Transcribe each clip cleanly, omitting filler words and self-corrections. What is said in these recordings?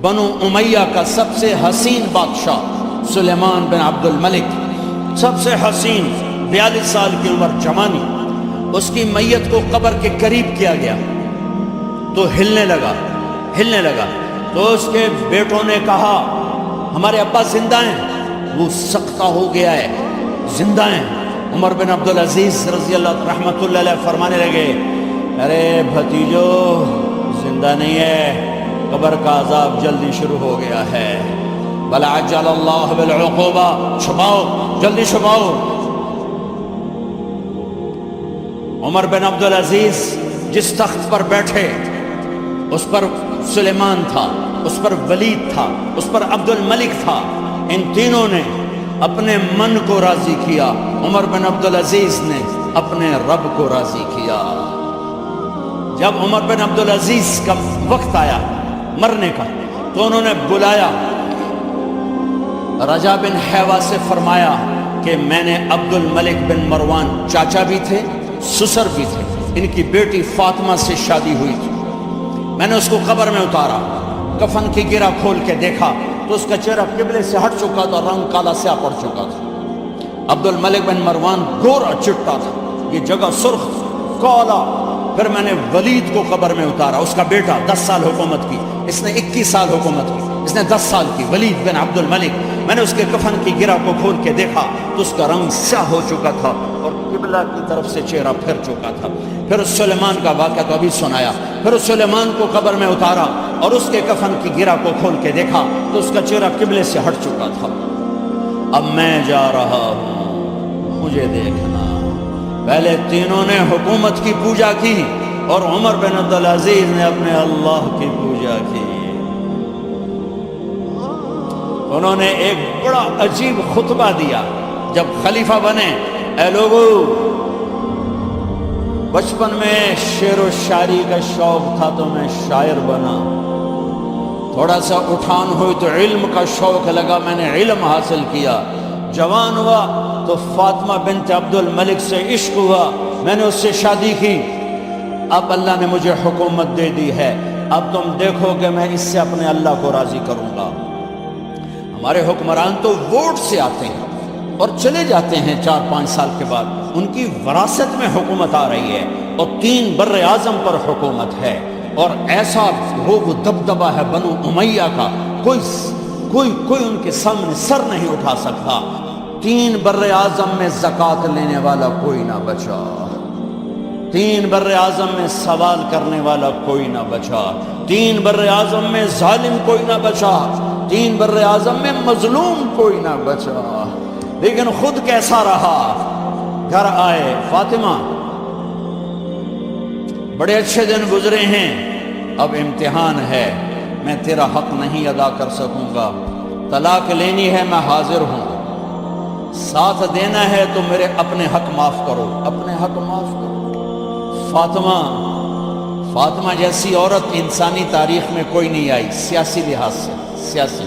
بنو امیہ کا سب سے حسین بادشاہ سلیمان بن عبد الملک، سب سے حسین، 42 سال کی عمر، جوانی، اس کی میت کو قبر کے قریب کیا گیا تو ہلنے لگا تو اس کے بیٹوں نے کہا ہمارے ابا زندہ ہیں، وہ سختہ ہو گیا ہے، زندہ ہیں۔ عمر بن عبدالعزیز رضی اللہ رحمۃ اللہ علیہ فرمانے لگے ارے بھتیجو زندہ نہیں ہے، قبر کا عذاب جلدی شروع ہو گیا ہے، بل عجل اللہ بالعقوبہ، چھپاؤ جلدی چھپاؤ۔ عمر بن عبدالعزیز جس تخت پر بیٹھے اس پر سلیمان تھا، اس پر ولید تھا، اس پر عبد الملک تھا، ان تینوں نے اپنے من کو راضی کیا، عمر بن عبدالعزیز نے اپنے رب کو راضی کیا۔ جب عمر بن عبدالعزیز کا وقت آیا مرنے کا تو انہوں نے بلایا رجا بن حیوہ سے، فرمایا کہ میں نے عبد الملک بن مروان، چاچا بھی تھے سسر بھی تھے، ان کی بیٹی فاطمہ سے شادی ہوئی تھی، میں نے اس کو قبر میں اتارا، کفن کی گرہ کھول کے دیکھا تو اس کا چہرہ قبلے سے ہٹ چکا تھا، رنگ کالا سیاہ پڑ چکا تھا۔ عبد الملک بن مروان گورا چٹا تھا، یہ جگہ سرخ کالا۔ پھر میں نے ولید کو قبر میں اتارا، اس کا بیٹا 10 سال حکومت کی، اس نے 21 سال حکومت کی، اس نے 10 سال کی، ولید بن عبد الملک۔ میں نے اس کے کفن کی گرہ کو کھول کے دیکھا تو اس کا رنگ سیاہ ہو چکا تھا اور قبلہ کی طرف سے چہرہ پھر چکا تھا۔ پھر اس سلیمان کا واقعہ تو ابھی سنایا، پھر اس سلیمان کو قبر میں اتارا اور اس کے کفن کی گرہ کو کھول کے دیکھا تو اس کا چہرہ قبلے سے ہٹ چکا تھا۔ اب میں جا رہا ہوں، مجھے دیکھنا۔ پہلے تینوں نے حکومت کی پوجا کی اور عمر بن عبدالعزیز نے اپنے اللہ کی پوجا کی۔ انہوں نے ایک بڑا عجیب خطبہ دیا جب خلیفہ بنے، اے لوگو، بچپن میں شعر و شاعری کا شوق تھا تو میں شاعر بنا، تھوڑا سا اٹھان ہوئی تو علم کا شوق لگا، میں نے علم حاصل کیا، جوان ہوا تو فاطمہ بنت عبد الملک سے عشق ہوا، میں نے اس سے شادی کی، اب اللہ نے مجھے حکومت دے دی ہے، اب تم دیکھو کہ میں اس سے اپنے اللہ کو راضی کروں گا۔ ہمارے حکمران تو ووٹ سے آتے ہیں اور چلے جاتے ہیں 4-5 سال کے بعد، ان کی وراثت میں حکومت آ رہی ہے اور 3 بر اعظم پر حکومت ہے، اور ایسا وہ دبدبہ ہے بنو امیہ کا، کوئی ان کے سامنے سر نہیں اٹھا سکتا۔ 3 بر اعظم میں زکوٰۃ لینے والا کوئی نہ بچا، 3 بر اعظم میں سوال کرنے والا کوئی نہ بچا، 3 بر اعظم میں ظالم کوئی نہ بچا، 3 بر اعظم میں مظلوم کوئی نہ بچا۔ لیکن خود کیسا رہا؟ گھر آئے، فاطمہ بڑے اچھے دن گزرے ہیں، اب امتحان ہے، میں تیرا حق نہیں ادا کر سکوں گا، طلاق لینی ہے میں حاضر ہوں، ساتھ دینا ہے تو میرے اپنے حق معاف کرو، اپنے حق معاف کرو۔ فاطمہ جیسی عورت انسانی تاریخ میں کوئی نہیں آئی، سیاسی لحاظ سے، سیاسی،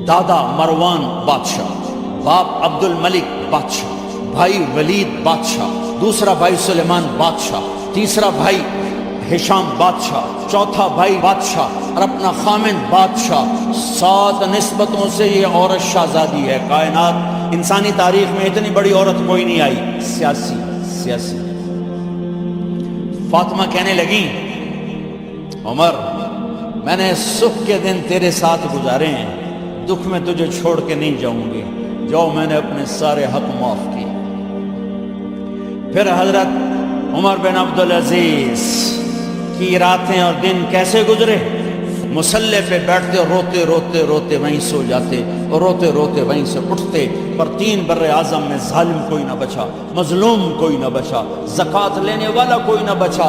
دادا مروان بادشاہ، باپ عبد الملک بادشاہ، بھائی ولید بادشاہ، دوسرا بھائی سلیمان بادشاہ، تیسرا بھائی ہشام بادشاہ، چوتھا بھائی بادشاہ اور اپنا خامند بادشاہ، 7 نسبتوں سے یہ عورت شہزادی ہے۔ کائنات انسانی تاریخ میں اتنی بڑی عورت کوئی نہیں آئی، سیاسی۔ فاطمہ کہنے لگی عمر، میں نے سکھ کے دن تیرے ساتھ گزارے ہیں، دکھ میں تجھے چھوڑ کے نہیں جاؤں گی، جاؤ میں نے اپنے سارے حق معاف کیے۔ پھر حضرت عمر بن عبدالعزیز کی راتیں اور دن کیسے گزرے؟ مصلی پہ بیٹھتے اور روتے وہیں سو جاتے اور روتے وہیں سے اٹھتے، پر 3 بر اعظم میں ظالم کوئی نہ بچا، مظلوم کوئی نہ بچا، زکوٰۃ لینے والا کوئی نہ بچا،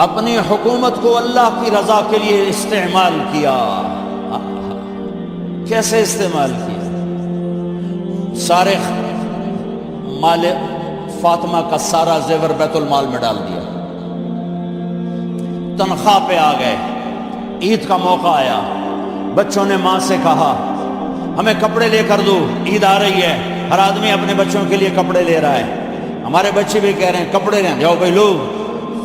اپنی حکومت کو اللہ کی رضا کے لیے استعمال کیا۔ کیسے استعمال کیا؟ سارے مال فاطمہ کا سارا زیور بیت المال میں ڈال دیا، تنخواہ پہ آ گئے، عید کا موقع آیا، بچوں نے ماں سے کہا ہمیں کپڑے لے کر دو، عید آ رہی ہے، ہر آدمی اپنے بچوں کے لیے کپڑے لے رہا ہے، ہمارے بچے بھی کہہ رہے ہیں کپڑے لیں، جاؤ بھائی لوگ۔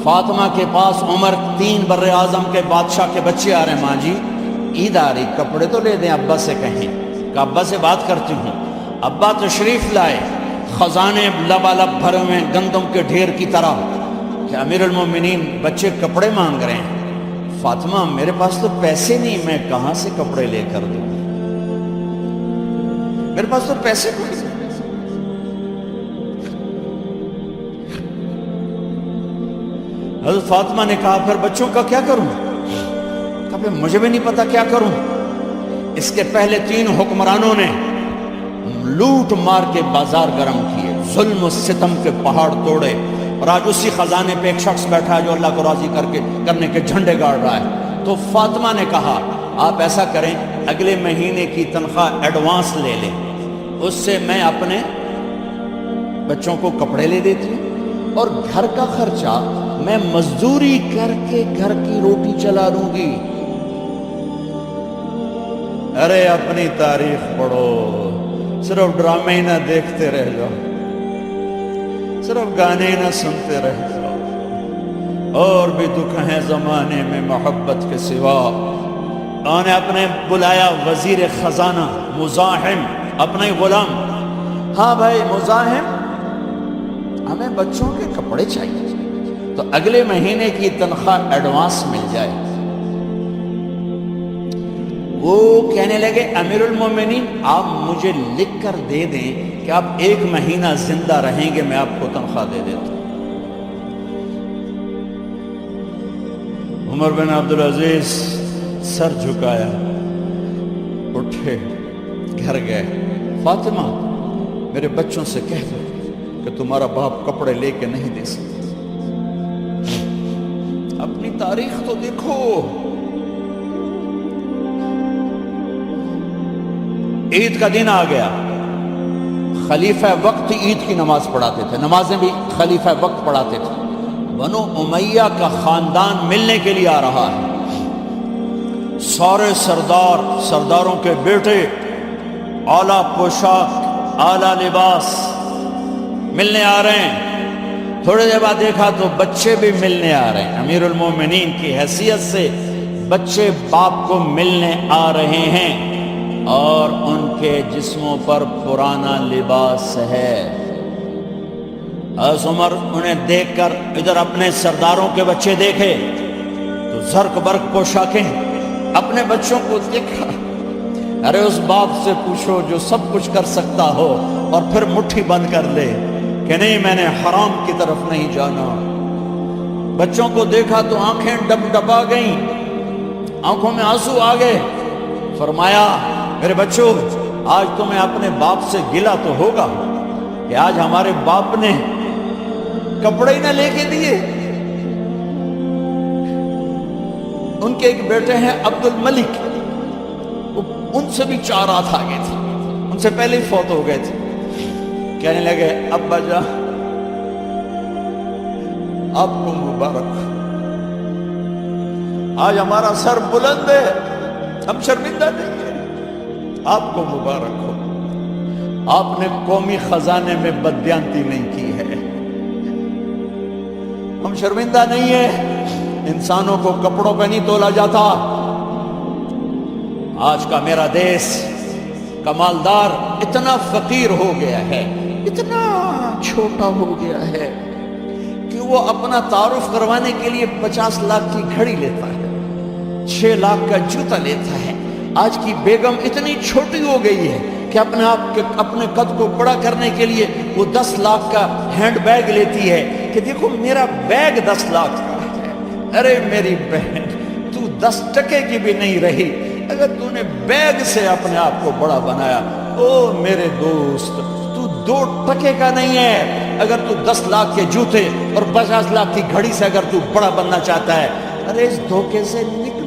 فاطمہ کے پاس عمر 3 بر اعظم کے بادشاہ کے بچے آ رہے ہیں، ماں جی عید آ رہی، کپڑے تو لے دیں، ابا سے کہیں کہ ابا سے بات کرتی ہوں۔ ابا تشریف لائے، خزانے لبالب بھرے ہوئے ہیں گندم کے ڈھیر کی طرح کہ امیر المومنین بچے کپڑے مانگ رہے ہیں۔ فاطمہ میرے پاس تو پیسے نہیں، میں کہاں سے کپڑے لے کر دوں، میرے پاس تو پیسے کوئی نہیں۔ حضرت فاطمہ نے کہا پھر بچوں کا کیا کروں؟ کہا پھر مجھے بھی نہیں پتا کیا کروں۔ اس کے پہلے 3 حکمرانوں نے لوٹ مار کے بازار گرم کیے، ظلم و ستم کے پہاڑ توڑے، اور آج اسی خزانے پہ ایک شخص بیٹھا ہے جو اللہ کو راضی کرنے کے جھنڈے گاڑ رہا ہے۔ تو فاطمہ نے کہا آپ ایسا کریں، اگلے مہینے کی تنخواہ ایڈوانس لے لیں، اس سے میں اپنے بچوں کو کپڑے لے دیتی ہوں، اور گھر کا خرچہ میں مزدوری کر کے گھر کی روٹی چلا لوں گی۔ ارے اپنی تاریخ پڑھو، صرف ڈرامے ہی نہ دیکھتے رہ جاؤ، صرف گانے ہی نہ سنتے رہ جاؤ، اور بھی دکھ ہیں زمانے میں محبت کے سوا۔ انہوں نے اپنے بلایا وزیر خزانہ مزاحم، اپنا ہی غلام، ہاں بھائی مزاحم، ہمیں بچوں کے کپڑے چاہیے تو اگلے مہینے کی تنخواہ ایڈوانس مل جائے۔ وہ کہنے لگے امیر المومنین آپ مجھے لکھ کر دے دیں کہ آپ 1 مہینہ زندہ رہیں گے، میں آپ کو تنخواہ دے دیتا ہوں۔ عمر بن عبدالعزیز سر جھکایا، اٹھے، گھر گئے، فاطمہ میرے بچوں سے کہہ دو کہ تمہارا باپ کپڑے لے کے نہیں دے سکتا۔ اپنی تاریخ تو دیکھو، عید کا دن آ گیا، خلیفہ وقت عید کی نماز پڑھاتے تھے، نمازیں بھی خلیفہ وقت پڑھاتے تھے۔ بنو امیہ کا خاندان ملنے کے لیے آ رہا ہے، سارے سرداروں کے بیٹے اعلیٰ پوشاک، اعلیٰ لباس ملنے آ رہے ہیں۔ تھوڑے دیر بعد دیکھا تو بچے بھی ملنے آ رہے ہیں، امیر المومنین کی حیثیت سے بچے باپ کو ملنے آ رہے ہیں، اور ان کے جسموں پر پرانا لباس ہے۔ حضرت عمر انہیں دیکھ کر ادھر اپنے سرداروں کے بچے دیکھے تو زرق برق پوشاکیں، اپنے بچوں کو دیکھا۔ ارے اس باپ سے پوچھو جو سب کچھ کر سکتا ہو اور پھر مٹھی بند کر لے کہ نہیں میں نے حرام کی طرف نہیں جانا۔ بچوں کو دیکھا تو آنکھیں ڈبڈبا گئیں، آنکھوں میں آنسو آ گئے۔ فرمایا میرے بچوں آج تمہیں اپنے باپ سے گلہ تو ہوگا کہ آج ہمارے باپ نے کپڑے ہی نہ لے کے دیے۔ ان کے ایک بیٹے ہیں عبد الملک، ان سے بھی 4 ہاتھ آگے تھے، ان سے پہلے ہی فوت ہو گئے تھے۔ کہنے لگے ابا جان آپ کو مبارک، آج ہمارا سر بلند ہے، ہم شرمندہ نہیں ہیں، آپ کو مبارک ہو، آپ نے قومی خزانے میں بددیانتی نہیں کی ہے، ہم شرمندہ نہیں ہیں، انسانوں کو کپڑوں پہ نہیں تولا جاتا۔ آج کا میرا دیس کا مالدار اتنا فقیر ہو گیا ہے، اتنا چھوٹا ہو گیا ہے کہ وہ اپنا تعارف کروانے کے لیے 50 لاکھ کی گھڑی لیتا ہے، 6 لاکھ کا جوتا لیتا ہے۔ آج کی بیگم اتنی چھوٹی ہو گئی ہے کہ اپنے قد کو بڑا کرنے کے لیے وہ 10 لاکھ کا ہینڈ بیگ لیتی ہے کہ دیکھو میرا بیگ 10 لاکھ کا ہے۔ ارے میری بہن تو 10 ٹکے کی بھی نہیں رہی اگر تو نے بیگ سے اپنے آپ کو بڑا بنایا۔ او میرے دوست تو 2 ٹکے کا نہیں ہے اگر تو 10 لاکھ کے جوتے اور 50 لاکھ کی گھڑی سے اگر تو بڑا بننا چاہتا ہے۔ ارے اس دھوکے سے نکلو۔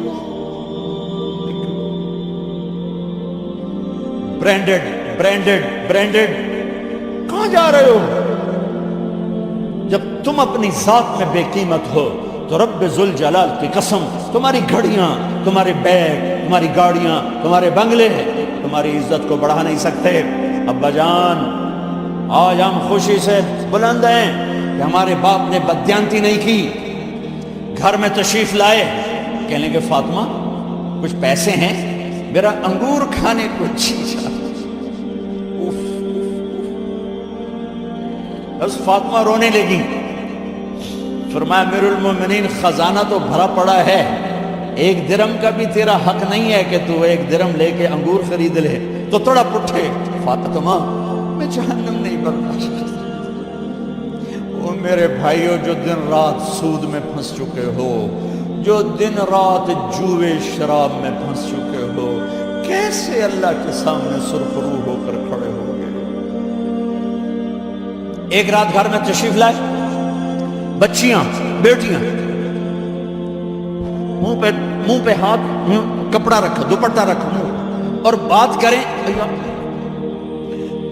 برینڈڈ کہاں جا رہے ہو؟ جب تم اپنی ذات میں بے قیمت ہو تو رب ذوالجلال کی قسم تمہاری گھڑیاں، تمہارے بیگ، تمہاری گاڑیاں، تمہارے بنگلے تمہاری عزت کو بڑھا نہیں سکتے۔ ابا جان آج ہم خوشی سے بلند ہیں کہ ہمارے باپ نے بددیانتی نہیں کی۔ گھر میں تشریف لائے، کہنے لگے فاطمہ کچھ پیسے ہیں، میرا انگور کھانے کو جی چاہتا۔ بس فاطمہ رونے لگی، فرمایا امیر المومنین خزانہ تو بھرا پڑا ہے، ایک درم کا بھی تیرا حق نہیں ہے کہ تو ایک درم لے کے انگور خرید لے۔ تو تڑپ اٹھے، فاطمہ میں جہنم نہیں برداشت کر سکتا۔ وہ میرے بھائیوں جو دن رات سود میں پھنس چکے ہو، جو دن رات جوئے شراب میں پھنس چکے ہو، کیسے اللہ کے سامنے سرخرو ہو کر کھڑے ہو گئے؟ ایک رات گھر میں تشریف لائے، بچیاں بیٹیاں، منہ پہ ہاتھ، کپڑا رکھا، دوپٹہ رکھا منہ، اور بات کریں۔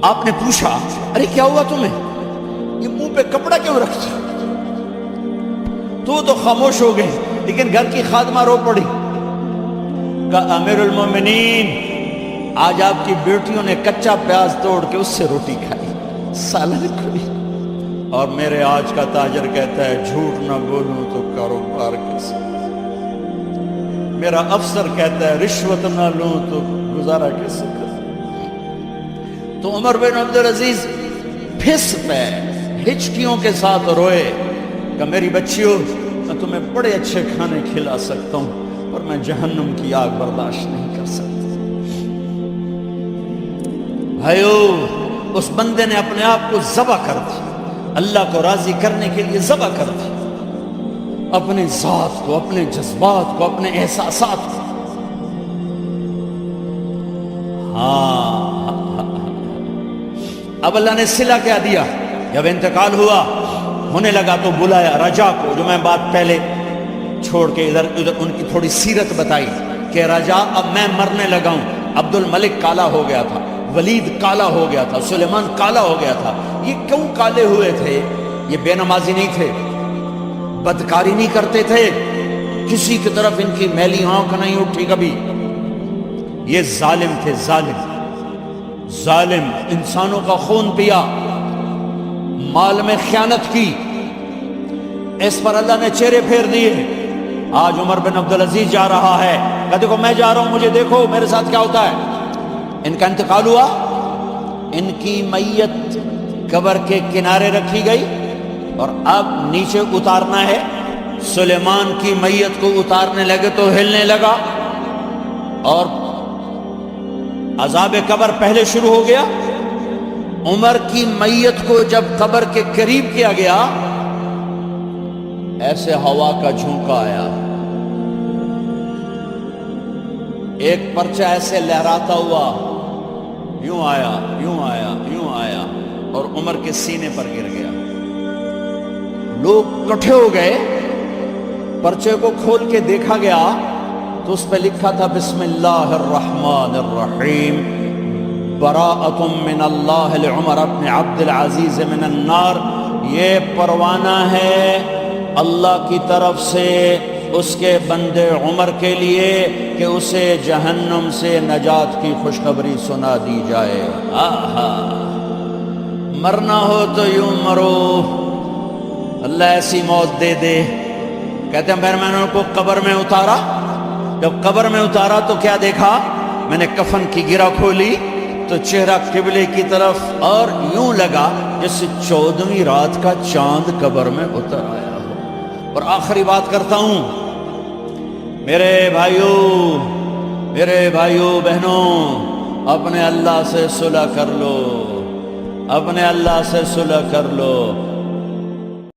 آپ نے پوچھا ارے کیا ہوا تمہیں، یہ منہ پہ کپڑا کیوں رکھا؟ تو خاموش ہو گئے، لیکن گھر کی خادمہ رو پڑی، کہا امیر المومنین آج آپ کی بیٹیوں نے کچا پیاز توڑ کے اس سے روٹی کھائی، سالن کھائی، اور میرے آج کا تاجر کہتا ہے جھوٹ نہ بولوں تو کاروبار کیسے، میرا افسر کہتا ہے رشوت نہ لوں تو گزارا کیسے کروں۔ تو عمر بن عبدالعزیز پھس پہ ہچکیوں کے ساتھ روئے کہ میری بچیوں میں تمہیں بڑے اچھے کھانے کھلا سکتا ہوں، اور میں جہنم کی آگ برداشت نہیں کر سکتا۔ بھائیو، اس بندے نے اپنے آپ کو ذبح کر دیا، اللہ کو راضی کرنے کے لیے ذبح کر دیا، اپنے ذات کو، اپنے جذبات کو، اپنے احساسات کو۔ ہاں اب اللہ نے صلہ کیا دیا، جب انتقال ہوا ہونے لگا تو بلایا رجا کو، جو میں بات پہلے چھوڑ کے ادھر ان کی تھوڑی سیرت بتائی کہ رجا اب میں مرنے لگا ہوں، عبد الملک کالا ہو گیا تھا، ولید کالا ہو گیا تھا، سلیمان کالا ہو گیا تھا۔ یہ کیوں کالے ہوئے تھے؟ یہ بے نمازی نہیں تھے، بدکاری نہیں کرتے تھے، کسی کی طرف ان کی میلی آنکھ نہیں اٹھی کبھی۔ یہ ظالم تھے، ظالم، انسانوں کا خون پیا، مال میں خیانت کی، اس پر اللہ نے چہرے پھیر دیے۔ آج عمر بن عبدالعزیز جا رہا ہے، کہ دیکھو میں جا رہا ہوں، مجھے دیکھو میرے ساتھ کیا ہوتا ہے۔ ان کا انتقال ہوا، ان کی میت قبر کے کنارے رکھی گئی، اور اب نیچے اتارنا ہے۔ سلیمان کی میت کو اتارنے لگے تو ہلنے لگا، اور عذاب قبر پہلے شروع ہو گیا۔ عمر کی میت کو جب قبر کے قریب کیا گیا، ایسے ہوا کا جھونکا آیا، ایک پرچہ ایسے لہراتا ہوا یوں آیا، یوں آیا، یوں آیا، اور عمر کے سینے پر گر گیا۔ لوگ اکٹھے ہو گئے، پرچے کو کھول کے دیکھا گیا تو اس پہ لکھا تھا بسم اللہ الرحمن الرحیم، براءۃ من اللہ لعمر بن عبد العزیز من النار۔ یہ پروانہ ہے اللہ کی طرف سے اس کے بندے عمر کے لیے کہ اسے جہنم سے نجات کی خوشخبری سنا دی جائے۔ آہا، مرنا ہو تو یوں مرو، اللہ ایسی موت دے دے۔ کہتے ہیں میں نے ان کو قبر میں اتارا، جب قبر میں اتارا تو کیا دیکھا؟ میں نے کفن کی گرہ کھولی تو چہرہ قبلے کی طرف، اور یوں لگا جیسے 14ویں رات کا چاند قبر میں اتر آیا ہو۔ اور آخری بات کرتا ہوں، میرے بھائیوں بہنوں، اپنے اللہ سے صلح کر لو، اپنے اللہ سے صلح کر لو۔